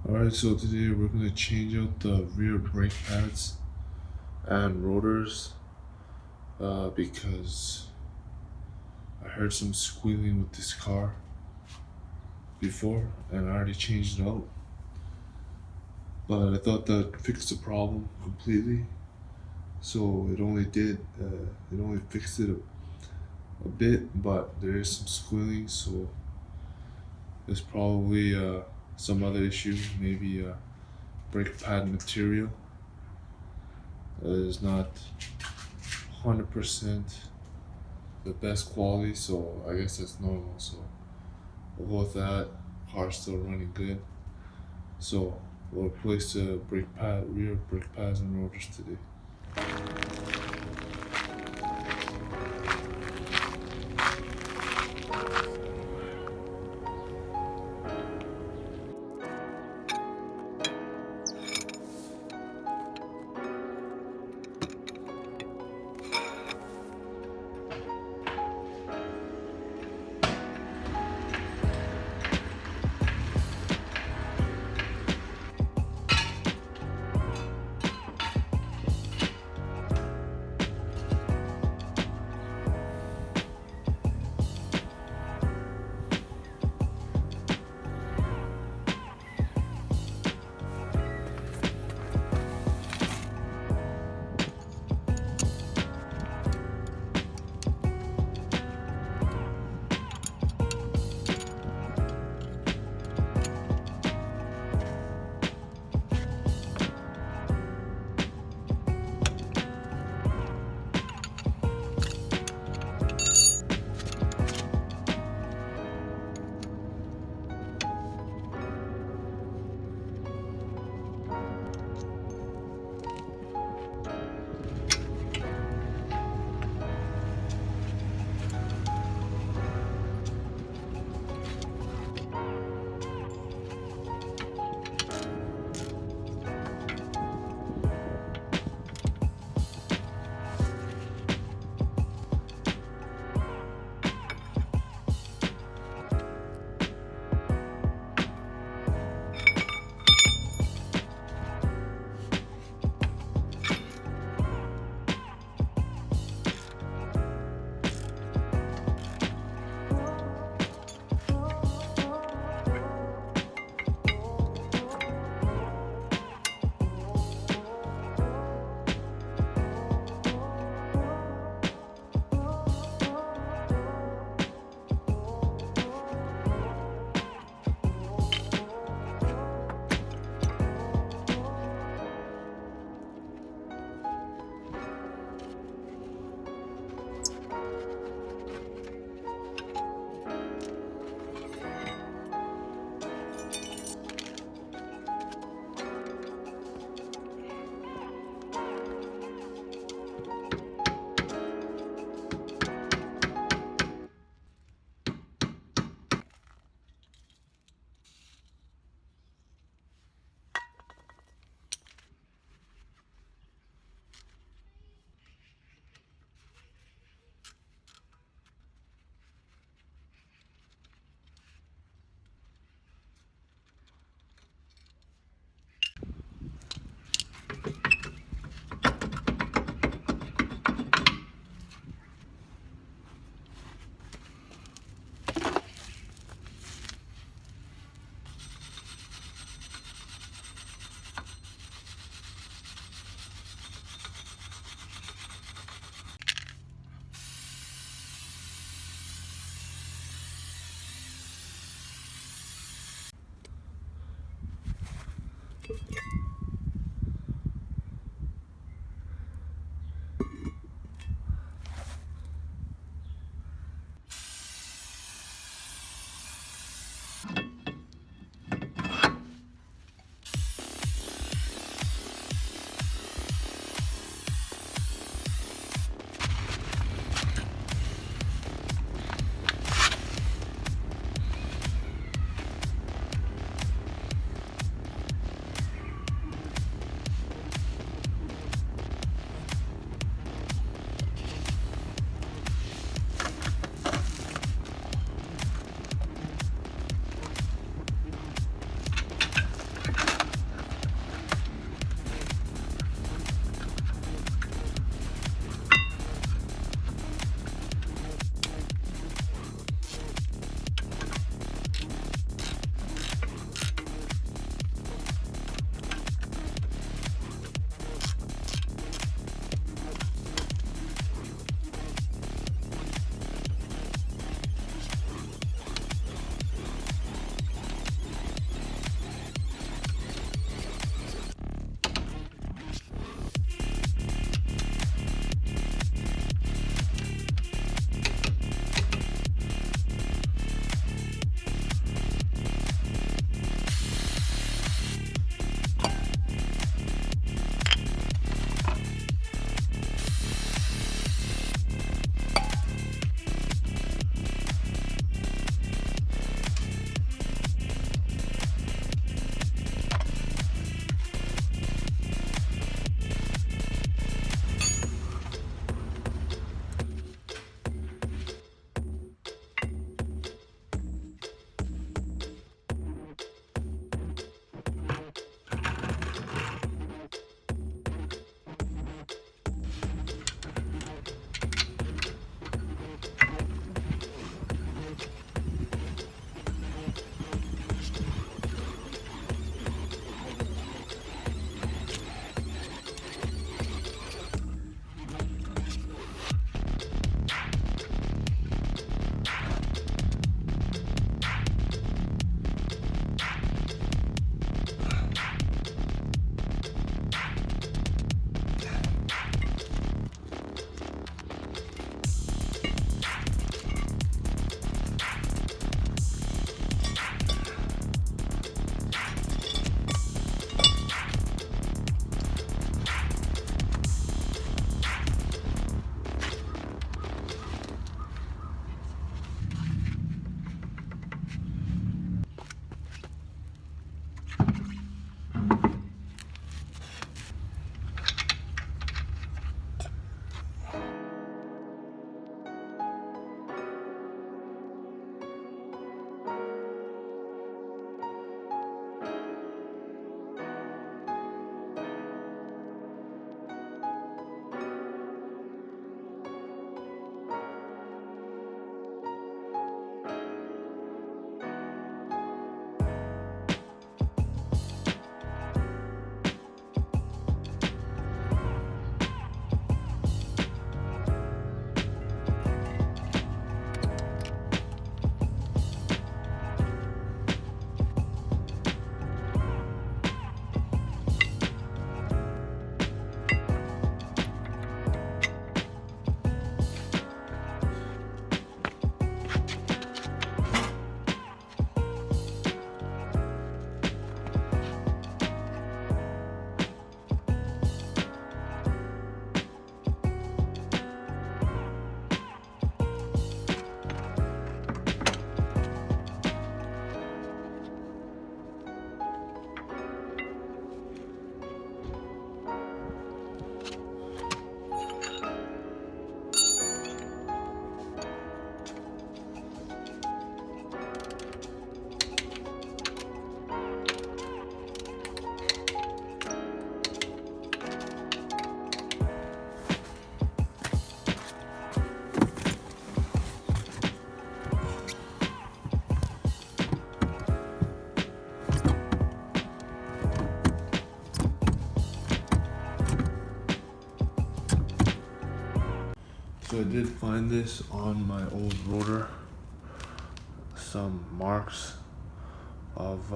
Alright, so today we're going to change out the rear brake pads and rotors because I heard some squealing with this car before and I already changed it out. But I thought that fixed the problem completely. So it only fixed it a bit, but there is some squealing, so there's probably some other issue, maybe brake pad material that is not 100% the best quality, so I guess that's normal. So we'll go with that. Car's still running good, so we'll replace the rear brake pads and rotors today. So I did find this on my old rotor, some marks of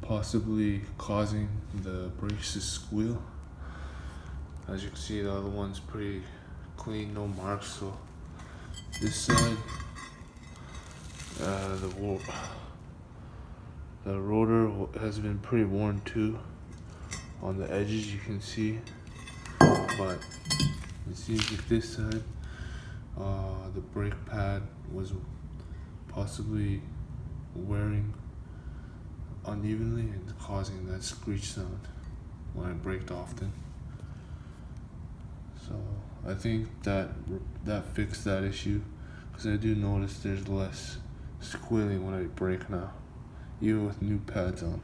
possibly causing the brakes to squeal. As you can see, the other one's pretty clean, no marks. So this side, the rotor has been pretty worn too. On the edges you can see, but it seems like this side, the brake pad was possibly wearing unevenly and causing that screech sound when I braked often. So I think that fixed that issue, because I do notice there's less squealing when I brake now, even with new pads on.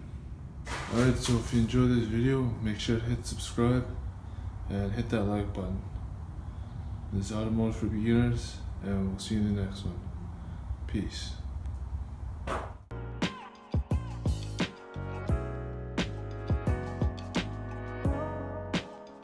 Alright, so if you enjoyed this video, make sure to hit subscribe and hit that like button. This is Automotive for Beginners, and we'll see you in the next one. Peace.